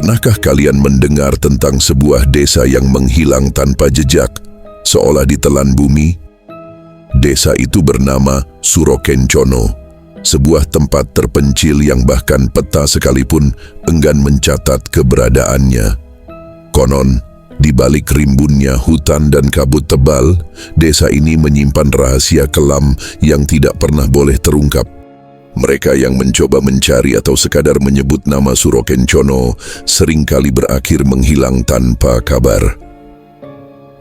Pernahkah kalian mendengar tentang sebuah desa yang menghilang tanpa jejak, seolah ditelan bumi? Desa itu bernama Surokencono, sebuah tempat terpencil yang bahkan peta sekalipun enggan mencatat keberadaannya. Konon, di balik rimbunnya hutan dan kabut tebal, desa ini menyimpan rahasia kelam yang tidak pernah boleh terungkap. Mereka yang mencoba mencari atau sekadar menyebut nama Surokencono seringkali berakhir menghilang tanpa kabar.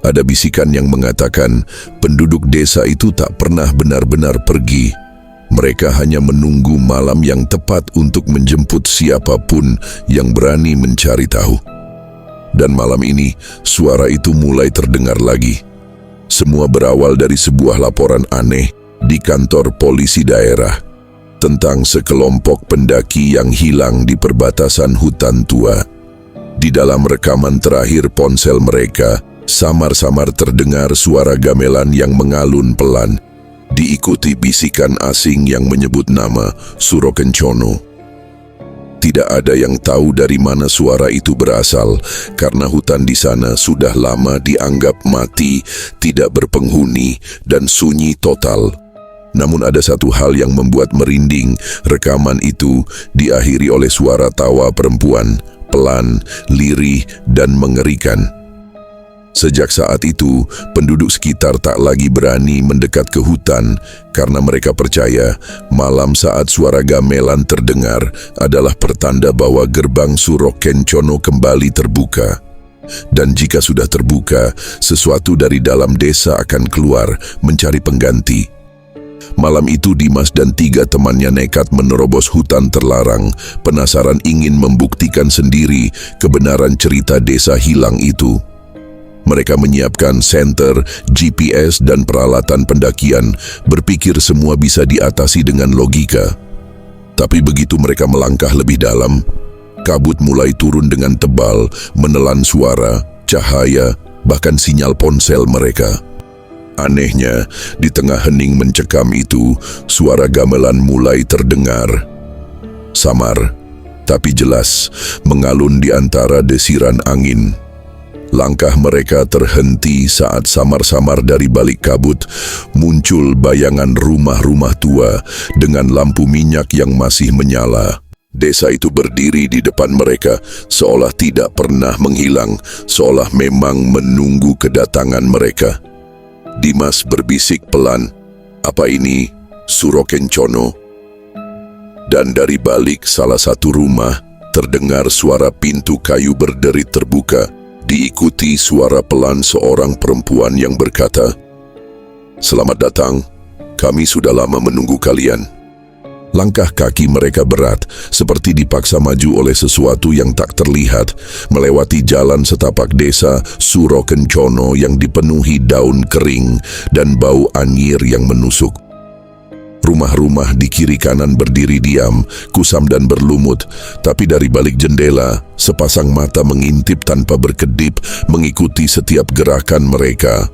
Ada bisikan yang mengatakan penduduk desa itu tak pernah benar-benar pergi. Mereka hanya menunggu malam yang tepat untuk menjemput siapapun yang berani mencari tahu. Dan malam ini, suara itu mulai terdengar lagi. Semua berawal dari sebuah laporan aneh di kantor polisi daerah tentang sekelompok pendaki yang hilang di perbatasan hutan tua. Di dalam rekaman terakhir ponsel mereka, samar-samar terdengar suara gamelan yang mengalun pelan, diikuti bisikan asing yang menyebut nama Surokencono. Tidak ada yang tahu dari mana suara itu berasal, karena hutan di sana sudah lama dianggap mati, tidak berpenghuni, dan sunyi total. Namun ada satu hal yang membuat merinding. Rekaman itu diakhiri oleh suara tawa perempuan, pelan, lirih, dan mengerikan. Sejak saat itu, penduduk sekitar tak lagi berani mendekat ke hutan karena mereka percaya malam saat suara gamelan terdengar adalah pertanda bahwa gerbang Surokencono kembali terbuka. Dan jika sudah terbuka, sesuatu dari dalam desa akan keluar mencari pengganti. Malam itu Dimas dan 3 temannya nekat menerobos hutan terlarang, penasaran ingin membuktikan sendiri kebenaran cerita desa hilang itu. Mereka menyiapkan senter, GPS, dan peralatan pendakian, berpikir semua bisa diatasi dengan logika. Tapi begitu mereka melangkah lebih dalam, kabut mulai turun dengan tebal, menelan suara, cahaya, bahkan sinyal ponsel mereka. Anehnya, di tengah hening mencekam itu, suara gamelan mulai terdengar. Samar, tapi jelas, mengalun di antara desiran angin. Langkah mereka terhenti saat samar-samar dari balik kabut muncul bayangan rumah-rumah tua dengan lampu minyak yang masih menyala. Desa itu berdiri di depan mereka, seolah tidak pernah menghilang, seolah memang menunggu kedatangan mereka. Dimas berbisik pelan, "Apa ini Surokencono?" Dan dari balik salah satu rumah, terdengar suara pintu kayu berderit terbuka, diikuti suara pelan seorang perempuan yang berkata, "Selamat datang, kami sudah lama menunggu kalian." Langkah kaki mereka berat, seperti dipaksa maju oleh sesuatu yang tak terlihat, melewati jalan setapak desa Surokencono yang dipenuhi daun kering dan bau anyir yang menusuk. Rumah-rumah di kiri kanan berdiri diam, kusam dan berlumut, tapi dari balik jendela, sepasang mata mengintip tanpa berkedip, mengikuti setiap gerakan mereka.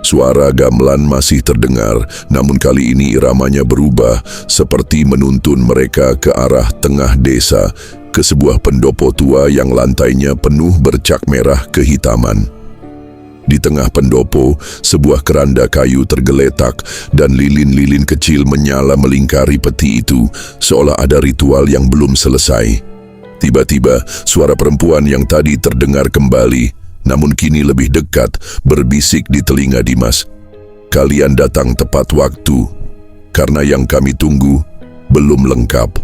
Suara gamelan masih terdengar, namun kali ini iramanya berubah, seperti menuntun mereka ke arah tengah desa, ke sebuah pendopo tua yang lantainya penuh bercak merah kehitaman. Di tengah pendopo, sebuah keranda kayu tergeletak dan lilin-lilin kecil menyala melingkari peti itu, seolah ada ritual yang belum selesai. Tiba-tiba, suara perempuan yang tadi terdengar kembali, namun kini lebih dekat, berbisik di telinga Dimas, "Kalian datang tepat waktu, karena yang kami tunggu belum lengkap."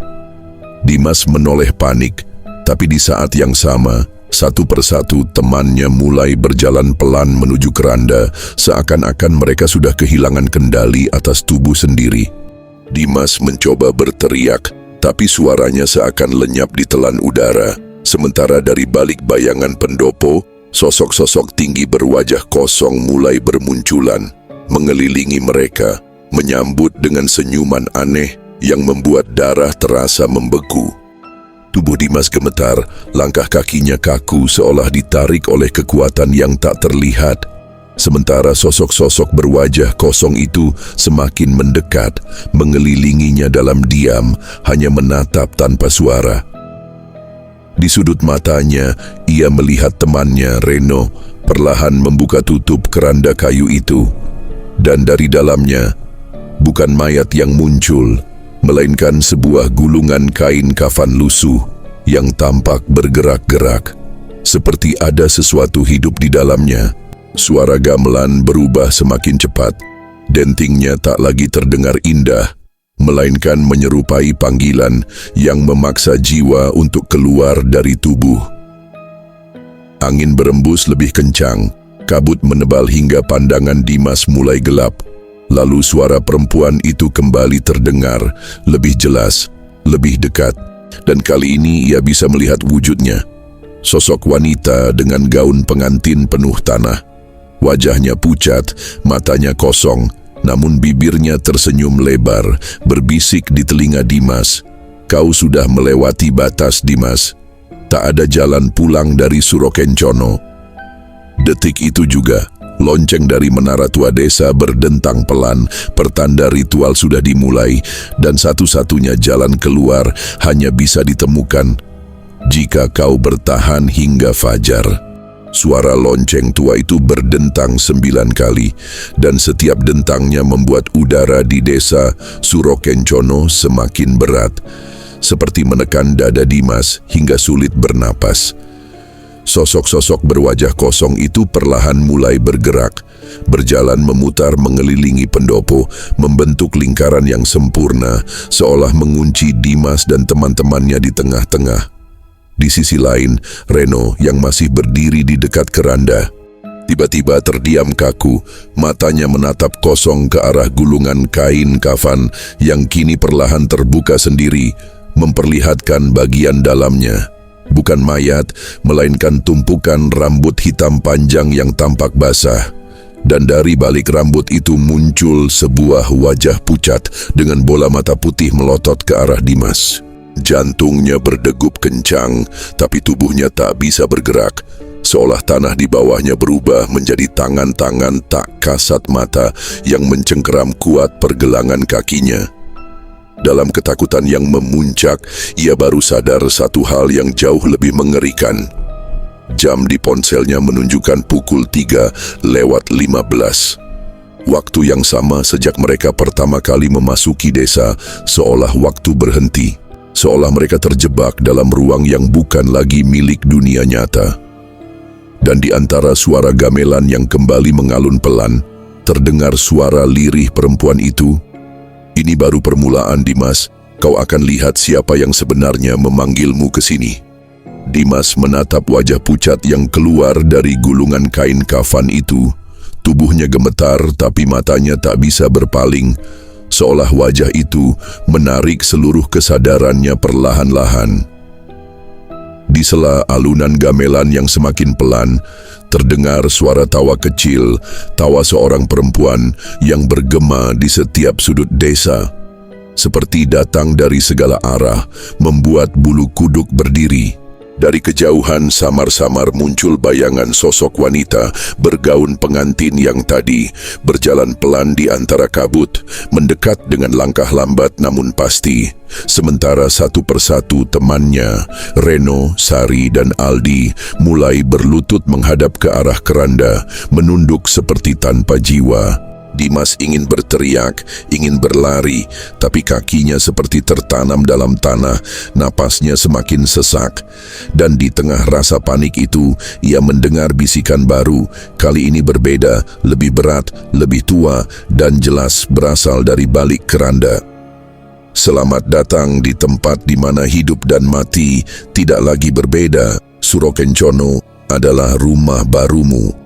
Dimas menoleh panik, tapi di saat yang sama, satu persatu temannya mulai berjalan pelan menuju keranda, seakan-akan mereka sudah kehilangan kendali atas tubuh sendiri. Dimas mencoba berteriak, tapi suaranya seakan lenyap ditelan udara, sementara dari balik bayangan pendopo, sosok-sosok tinggi berwajah kosong mulai bermunculan, mengelilingi mereka, menyambut dengan senyuman aneh yang membuat darah terasa membeku. Tubuh Dimas gemetar, langkah kakinya kaku seolah ditarik oleh kekuatan yang tak terlihat. Sementara sosok-sosok berwajah kosong itu semakin mendekat, mengelilinginya dalam diam, hanya menatap tanpa suara. Di sudut matanya, ia melihat temannya, Reno, perlahan membuka tutup keranda kayu itu. Dan dari dalamnya, bukan mayat yang muncul, melainkan sebuah gulungan kain kafan lusuh yang tampak bergerak-gerak, seperti ada sesuatu hidup di dalamnya. Suara gamelan berubah semakin cepat. Dentingnya tak lagi terdengar indah, melainkan menyerupai panggilan yang memaksa jiwa untuk keluar dari tubuh. Angin berembus lebih kencang, kabut menebal hingga pandangan Dimas mulai gelap. Lalu suara perempuan itu kembali terdengar, lebih jelas, lebih dekat. Dan kali ini ia bisa melihat wujudnya. Sosok wanita dengan gaun pengantin penuh tanah. Wajahnya pucat, matanya kosong, namun bibirnya tersenyum lebar, berbisik di telinga Dimas. "Kau sudah melewati batas, Dimas. Tak ada jalan pulang dari Surokencono." Detik itu juga, lonceng dari menara tua desa berdentang pelan, pertanda ritual sudah dimulai, dan satu-satunya jalan keluar hanya bisa ditemukan jika kau bertahan hingga fajar. Suara lonceng tua itu berdentang 9 kali, dan setiap dentangnya membuat udara di desa Surokencono semakin berat, seperti menekan dada Dimas hingga sulit bernapas. Sosok-sosok berwajah kosong itu perlahan mulai bergerak, berjalan memutar mengelilingi pendopo, membentuk lingkaran yang sempurna, seolah mengunci Dimas dan teman-temannya di tengah-tengah. Di sisi lain, Reno yang masih berdiri di dekat keranda, tiba-tiba terdiam kaku, matanya menatap kosong ke arah gulungan kain kafan yang kini perlahan terbuka sendiri, memperlihatkan bagian dalamnya. Bukan mayat, melainkan tumpukan rambut hitam panjang yang tampak basah. Dan dari balik rambut itu muncul sebuah wajah pucat dengan bola mata putih melotot ke arah Dimas. Jantungnya berdegup kencang, tapi tubuhnya tak bisa bergerak, seolah tanah di bawahnya berubah menjadi tangan-tangan tak kasat mata yang mencengkeram kuat pergelangan kakinya. Dalam ketakutan yang memuncak, ia baru sadar satu hal yang jauh lebih mengerikan. Jam di ponselnya menunjukkan pukul 3:15. Waktu yang sama sejak mereka pertama kali memasuki desa, seolah waktu berhenti. Seolah mereka terjebak dalam ruang yang bukan lagi milik dunia nyata. Dan di antara suara gamelan yang kembali mengalun pelan, terdengar suara lirih perempuan itu. "Ini baru permulaan, Dimas. Kau akan lihat siapa yang sebenarnya memanggilmu ke sini." Dimas menatap wajah pucat yang keluar dari gulungan kain kafan itu. Tubuhnya gemetar, tapi matanya tak bisa berpaling, seolah wajah itu menarik seluruh kesadarannya perlahan-lahan. Di sela alunan gamelan yang semakin pelan, terdengar suara tawa kecil, tawa seorang perempuan yang bergema di setiap sudut desa. Seperti datang dari segala arah, membuat bulu kuduk berdiri. Dari kejauhan samar-samar muncul bayangan sosok wanita bergaun pengantin yang tadi, berjalan pelan di antara kabut, mendekat dengan langkah lambat namun pasti. Sementara satu persatu temannya, Reno, Sari, dan Aldi, mulai berlutut menghadap ke arah keranda, menunduk seperti tanpa jiwa. Dimas ingin berteriak, ingin berlari, tapi kakinya seperti tertanam dalam tanah, napasnya semakin sesak. Dan di tengah rasa panik itu, ia mendengar bisikan baru, kali ini berbeda, lebih berat, lebih tua, dan jelas berasal dari balik keranda. "Selamat datang di tempat di mana hidup dan mati tidak lagi berbeda. Surokencono adalah rumah barumu."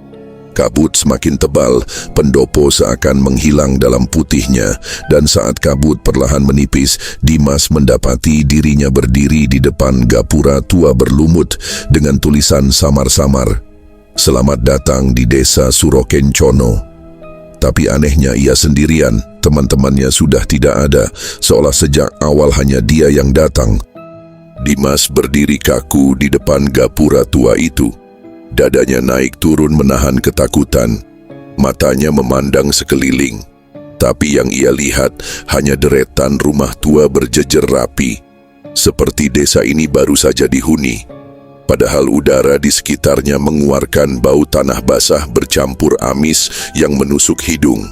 Kabut semakin tebal, pendopo seakan menghilang dalam putihnya, dan saat kabut perlahan menipis, Dimas mendapati dirinya berdiri di depan gapura tua berlumut dengan tulisan samar-samar, "Selamat datang di desa Surokencono." Tapi anehnya ia sendirian, teman-temannya sudah tidak ada, seolah sejak awal hanya dia yang datang. Dimas berdiri kaku di depan gapura tua itu. Dadanya naik turun menahan ketakutan. Matanya memandang sekeliling. Tapi yang ia lihat hanya deretan rumah tua berjejer rapi. Seperti desa ini baru saja dihuni. padahal udara di sekitarnya mengeluarkan bau tanah basah bercampur amis yang menusuk hidung.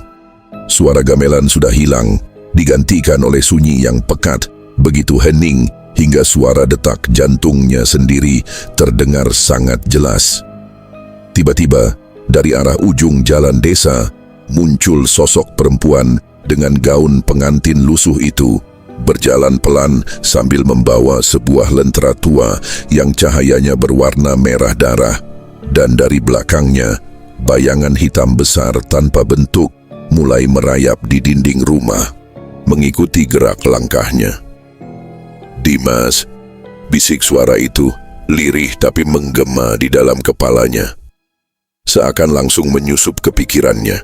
Suara gamelan sudah hilang, digantikan oleh sunyi yang pekat, begitu hening hingga suara detak jantungnya sendiri terdengar sangat jelas. Tiba-tiba, dari arah ujung jalan desa, muncul sosok perempuan dengan gaun pengantin lusuh itu, berjalan pelan sambil membawa sebuah lentera tua yang cahayanya berwarna merah darah. Dan dari belakangnya, bayangan hitam besar tanpa bentuk mulai merayap di dinding rumah, mengikuti gerak langkahnya. "Dimas," bisik suara itu, lirih tapi menggema di dalam kepalanya. Seakan langsung menyusup ke pikirannya.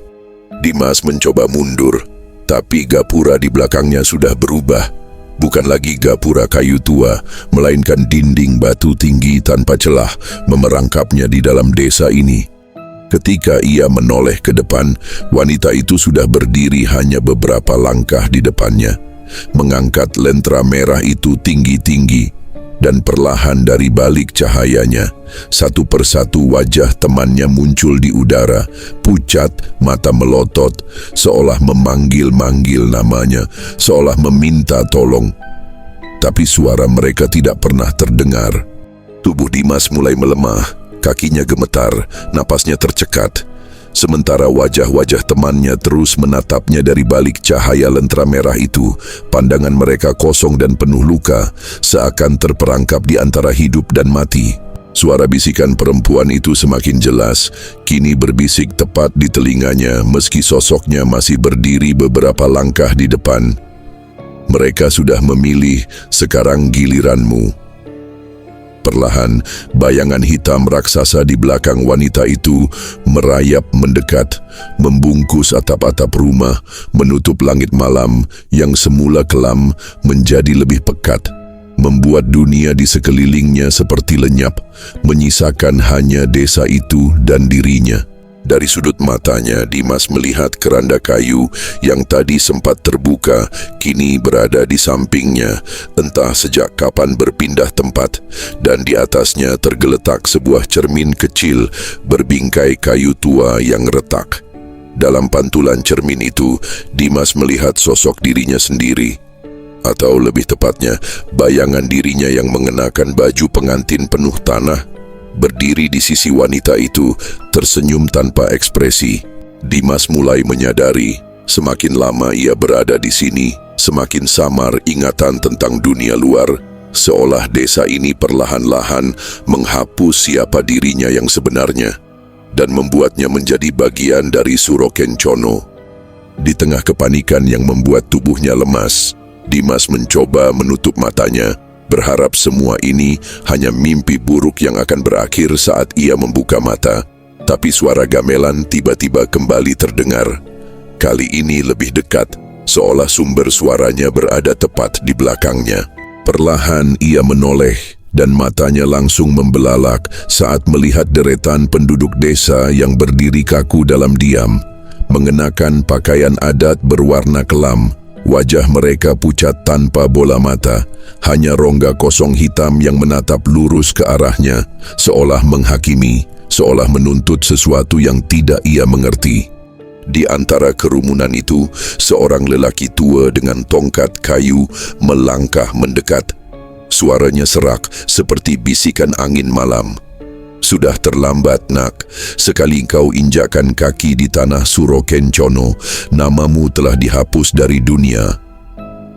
Dimas mencoba mundur, tapi gapura di belakangnya sudah berubah. Bukan lagi gapura kayu tua, melainkan dinding batu tinggi tanpa celah memerangkapnya di dalam desa ini. Ketika ia menoleh ke depan, wanita itu sudah berdiri hanya beberapa langkah di depannya, mengangkat lentera merah itu tinggi-tinggi, dan perlahan dari balik cahayanya, satu persatu wajah temannya muncul di udara, pucat, mata melotot, seolah memanggil-manggil namanya, seolah meminta tolong. Tapi suara mereka tidak pernah terdengar. Tubuh Dimas mulai melemah, kakinya gemetar, napasnya tercekat. Sementara wajah-wajah temannya terus menatapnya dari balik cahaya lentera merah itu, pandangan mereka kosong dan penuh luka, seakan terperangkap di antara hidup dan mati. Suara bisikan perempuan itu semakin jelas, kini berbisik tepat di telinganya meski sosoknya masih berdiri beberapa langkah di depan. "Mereka sudah memilih, sekarang giliranmu." Perlahan, bayangan hitam raksasa di belakang wanita itu merayap mendekat, membungkus atap-atap rumah, menutup langit malam yang semula kelam menjadi lebih pekat, membuat dunia di sekelilingnya seperti lenyap, menyisakan hanya desa itu dan dirinya. Dari sudut matanya, Dimas melihat keranda kayu yang tadi sempat terbuka, kini berada di sampingnya, entah sejak kapan berpindah tempat, dan di atasnya tergeletak sebuah cermin kecil berbingkai kayu tua yang retak. Dalam pantulan cermin itu, Dimas melihat sosok dirinya sendiri, atau lebih tepatnya, bayangan dirinya yang mengenakan baju pengantin penuh tanah, berdiri di sisi wanita itu, tersenyum tanpa ekspresi. Dimas mulai menyadari, semakin lama ia berada di sini, semakin samar ingatan tentang dunia luar, seolah desa ini perlahan-lahan menghapus siapa dirinya yang sebenarnya, dan membuatnya menjadi bagian dari Suro Kencono. Di tengah kepanikan yang membuat tubuhnya lemas, Dimas mencoba menutup matanya, berharap semua ini hanya mimpi buruk yang akan berakhir saat ia membuka mata. Tapi suara gamelan tiba-tiba kembali terdengar. Kali ini lebih dekat, seolah sumber suaranya berada tepat di belakangnya. Perlahan ia menoleh, dan matanya langsung membelalak saat melihat deretan penduduk desa yang berdiri kaku dalam diam, mengenakan pakaian adat berwarna kelam. Wajah mereka pucat tanpa bola mata, hanya rongga kosong hitam yang menatap lurus ke arahnya, seolah menghakimi, seolah menuntut sesuatu yang tidak ia mengerti. Di antara kerumunan itu, seorang lelaki tua dengan tongkat kayu melangkah mendekat. Suaranya serak seperti bisikan angin malam. "Sudah terlambat, nak. Sekali kau injakkan kaki di tanah Suro Kencono, namamu telah dihapus dari dunia."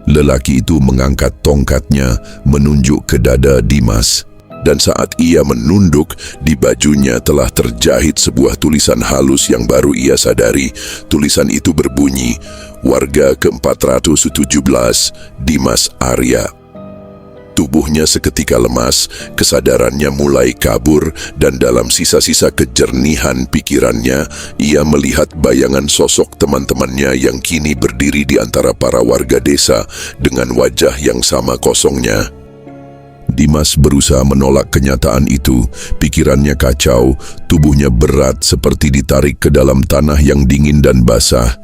Lelaki itu mengangkat tongkatnya, menunjuk ke dada Dimas. Dan saat ia menunduk, di bajunya telah terjahit sebuah tulisan halus yang baru ia sadari. Tulisan itu berbunyi, "Warga ke-417, Dimas Arya." Tubuhnya seketika lemas, kesadarannya mulai kabur, dan dalam sisa-sisa kejernihan pikirannya, ia melihat bayangan sosok teman-temannya yang kini berdiri di antara para warga desa dengan wajah yang sama kosongnya. Dimas berusaha menolak kenyataan itu, pikirannya kacau, tubuhnya berat seperti ditarik ke dalam tanah yang dingin dan basah.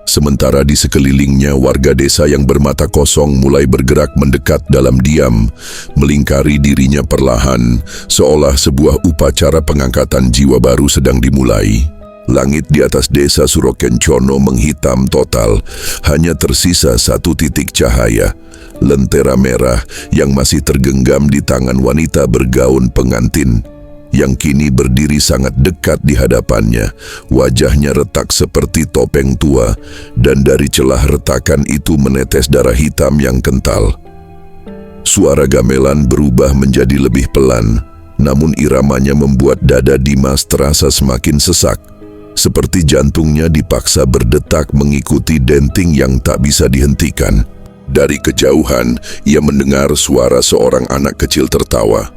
Sementara di sekelilingnya warga desa yang bermata kosong mulai bergerak mendekat dalam diam, melingkari dirinya perlahan, seolah sebuah upacara pengangkatan jiwa baru sedang dimulai. Langit di atas desa Surokencono menghitam total, hanya tersisa satu titik cahaya, lentera merah yang masih tergenggam di tangan wanita bergaun pengantin, yang kini berdiri sangat dekat di hadapannya. Wajahnya retak seperti topeng tua, dan dari celah retakan itu menetes darah hitam yang kental. Suara gamelan berubah menjadi lebih pelan, namun iramanya membuat dada Dimas terasa semakin sesak, seperti jantungnya dipaksa berdetak mengikuti denting yang tak bisa dihentikan. Dari kejauhan, ia mendengar suara seorang anak kecil tertawa.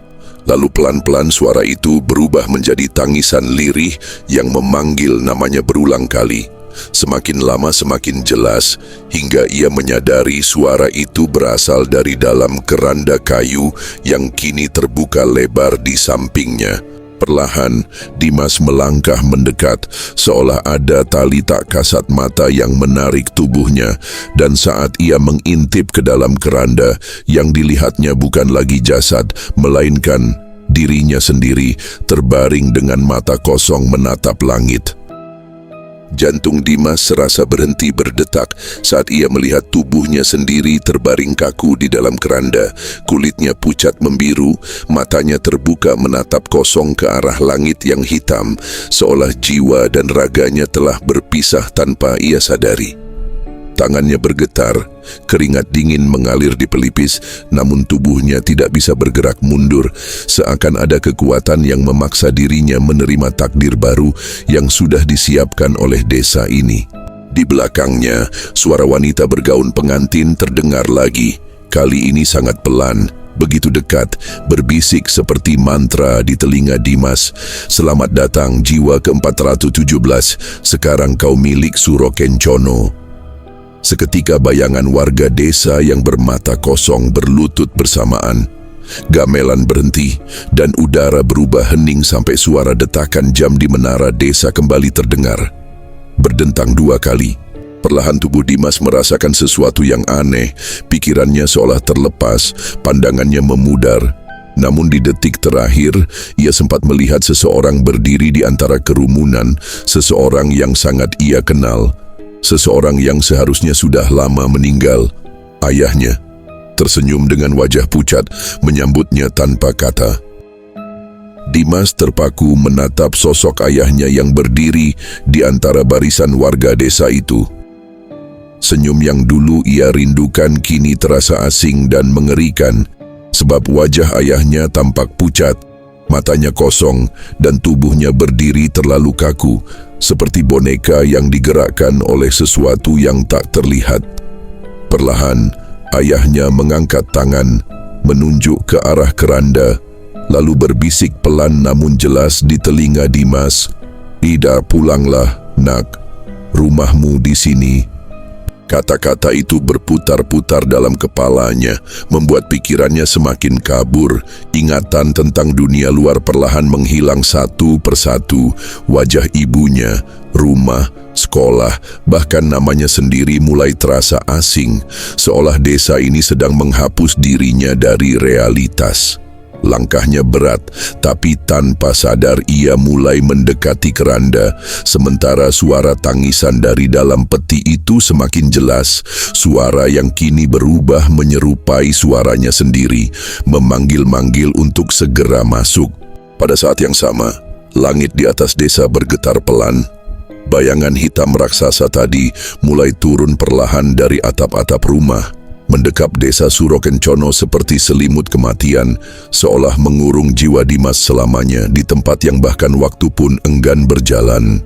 Lalu pelan-pelan suara itu berubah menjadi tangisan lirih yang memanggil namanya berulang kali. Semakin lama semakin jelas, hingga ia menyadari suara itu berasal dari dalam keranda kayu yang kini terbuka lebar di sampingnya. Perlahan, Dimas melangkah mendekat, seolah ada tali tak kasat mata yang menarik tubuhnya, dan saat ia mengintip ke dalam keranda, yang dilihatnya bukan lagi jasad, melainkan dirinya sendiri terbaring dengan mata kosong menatap langit. Jantung Dimas serasa berhenti berdetak saat ia melihat tubuhnya sendiri terbaring kaku di dalam keranda. Kulitnya pucat membiru, matanya terbuka menatap kosong ke arah langit yang hitam, seolah jiwa dan raganya telah berpisah tanpa ia sadari. Tangannya bergetar, keringat dingin mengalir di pelipis, namun tubuhnya tidak bisa bergerak mundur, seakan ada kekuatan yang memaksa dirinya menerima takdir baru yang sudah disiapkan oleh desa ini. Di belakangnya, suara wanita bergaun pengantin terdengar lagi. Kali ini sangat pelan, begitu dekat, berbisik seperti mantra di telinga Dimas. "Selamat datang jiwa ke-417, sekarang kau milik Surokencono." Seketika bayangan warga desa yang bermata kosong berlutut bersamaan. Gamelan berhenti dan udara berubah hening sampai suara detakan jam di menara desa kembali terdengar. Berdentang 2 kali. Perlahan tubuh Dimas merasakan sesuatu yang aneh. Pikirannya seolah terlepas, pandangannya memudar. Namun di detik terakhir, ia sempat melihat seseorang berdiri di antara kerumunan, seseorang yang sangat ia kenal. Seseorang yang seharusnya sudah lama meninggal, ayahnya, tersenyum dengan wajah pucat, menyambutnya tanpa kata. Dimas terpaku menatap sosok ayahnya yang berdiri di antara barisan warga desa itu. Senyum yang dulu ia rindukan kini terasa asing dan mengerikan, sebab wajah ayahnya tampak pucat, matanya kosong, dan tubuhnya berdiri terlalu kaku, seperti boneka yang digerakkan oleh sesuatu yang tak terlihat. Perlahan, ayahnya mengangkat tangan, menunjuk ke arah keranda, lalu berbisik pelan namun jelas di telinga Dimas, "Ida, pulanglah, nak. Rumahmu di sini." Kata-kata itu berputar-putar dalam kepalanya, membuat pikirannya semakin kabur. Ingatan tentang dunia luar perlahan menghilang satu persatu. Wajah ibunya, rumah, sekolah, bahkan namanya sendiri mulai terasa asing, seolah desa ini sedang menghapus dirinya dari realitas. Langkahnya berat, tapi tanpa sadar ia mulai mendekati keranda, sementara suara tangisan dari dalam peti itu semakin jelas. Suara yang kini berubah menyerupai suaranya sendiri, memanggil-manggil untuk segera masuk. Pada saat yang sama, langit di atas desa bergetar pelan. Bayangan hitam raksasa tadi mulai turun perlahan dari atap-atap rumah, mendekap desa Surokencono seperti selimut kematian, seolah mengurung jiwa Dimas selamanya di tempat yang bahkan waktu pun enggan berjalan.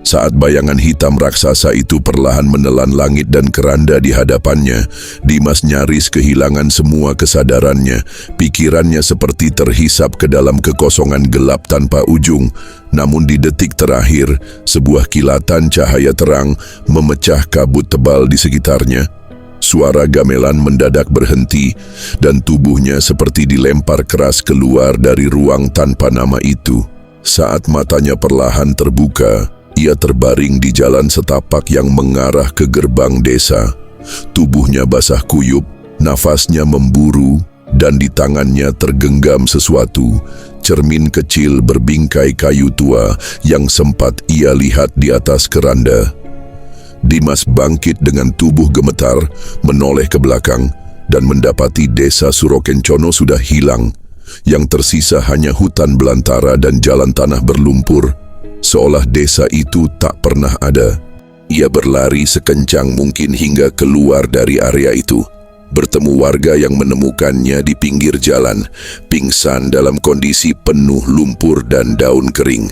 Saat bayangan hitam raksasa itu perlahan menelan langit dan keranda di hadapannya, Dimas nyaris kehilangan semua kesadarannya. Pikirannya seperti terhisap ke dalam kekosongan gelap tanpa ujung. Namun di detik terakhir, sebuah kilatan cahaya terang memecah kabut tebal di sekitarnya. Suara gamelan mendadak berhenti, dan tubuhnya seperti dilempar keras keluar dari ruang tanpa nama itu. Saat matanya perlahan terbuka, Ia terbaring di jalan setapak yang mengarah ke gerbang desa. Tubuhnya basah kuyup, nafasnya memburu, dan di tangannya tergenggam sesuatu, cermin kecil berbingkai kayu tua yang sempat ia lihat di atas keranda. Dimas bangkit dengan tubuh gemetar, menoleh ke belakang, dan mendapati desa Surokencono sudah hilang. Yang tersisa hanya hutan belantara dan jalan tanah berlumpur, seolah desa itu tak pernah ada. Ia berlari sekencang mungkin hingga keluar dari area itu. Bertemu warga yang menemukannya di pinggir jalan, pingsan dalam kondisi penuh lumpur dan daun kering.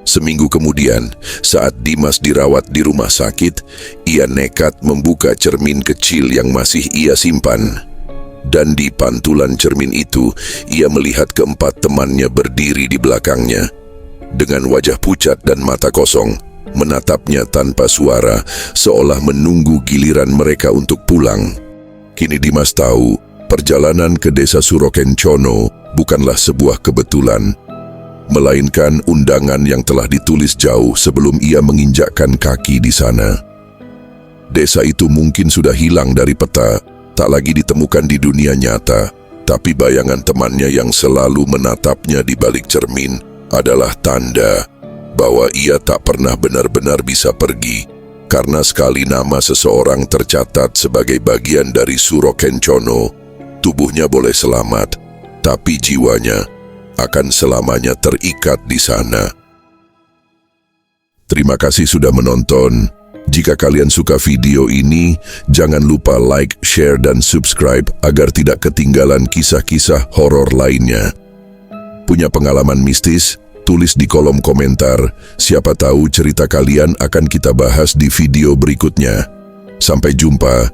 Seminggu kemudian, saat Dimas dirawat di rumah sakit, ia nekat membuka cermin kecil yang masih ia simpan. Dan di pantulan cermin itu, ia melihat keempat temannya berdiri di belakangnya. Dengan wajah pucat dan mata kosong, menatapnya tanpa suara, seolah menunggu giliran mereka untuk pulang. Kini Dimas tahu, perjalanan ke desa Surokencono bukanlah sebuah kebetulan, melainkan undangan yang telah ditulis jauh sebelum ia menginjakkan kaki di sana. Desa itu mungkin sudah hilang dari peta, tak lagi ditemukan di dunia nyata, tapi bayangan temannya yang selalu menatapnya di balik cermin adalah tanda bahwa ia tak pernah benar-benar bisa pergi, karena sekali nama seseorang tercatat sebagai bagian dari Surokencono, tubuhnya boleh selamat, tapi jiwanya akan selamanya terikat di sana. Terima kasih sudah menonton. Jika kalian suka video ini, jangan lupa like, share, dan subscribe agar tidak ketinggalan kisah-kisah horor lainnya. Punya pengalaman mistis? Tulis di kolom komentar. Siapa tahu cerita kalian akan kita bahas di video berikutnya. Sampai jumpa.